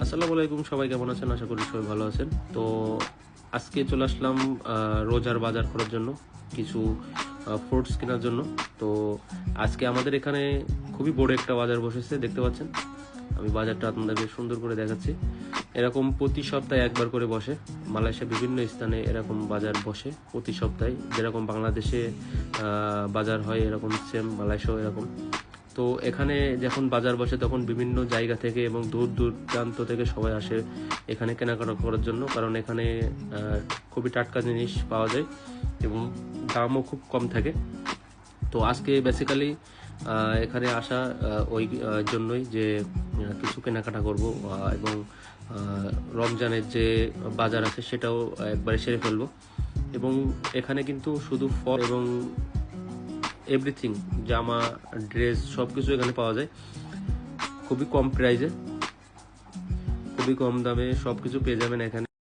আসসালামু আলাইকুম, সবাই কেমন আছেন? আশা করি সবাই ভালো আছেন। তো আজকে চলে আসলাম রোজার বাজার করার জন্য, কিছু ফ্রুটস কেনার জন্য। তো আজকে আমাদের এখানে খুবই বড় একটা বাজার বসেছে, দেখতে পাচ্ছেন। আমি বাজারটা আপনাদেরকে সুন্দর করে দেখাচ্ছি। এরকম প্রতি সপ্তাহে একবার করে বসে। মালয়েশিয়া বিভিন্ন স্থানে এরকম বাজার বসে প্রতি সপ্তাহে, যেরকম বাংলাদেশে বাজার হয় এরকম সেম মালয়েশিয়াও এরকম। তো এখানে যখন বাজার বসে তখন বিভিন্ন জায়গা থেকে এবং দূর দূরান্ত থেকে সবাই আসে এখানে কেনাকাটা করার জন্য, কারণ এখানে খুবই টাটকা জিনিস পাওয়া যায় এবং দামও খুব কম থাকে। তো আজকে বেসিক্যালি এখানে আসা ওই জন্যই যে কিছু কেনাকাটা করব এবং রমজানের যে বাজার আছে সেটাও একবারে সেরে ফেলবো। এবং এখানে কিন্তু শুধু ফল এবং এভরিথিং, জামা, ড্রেস, সব কিছু এখানে পাওয়া যায় খুবই কম প্রাইসে, খুবই কম দামে সব কিছু পেয়ে যাবেন এখানে।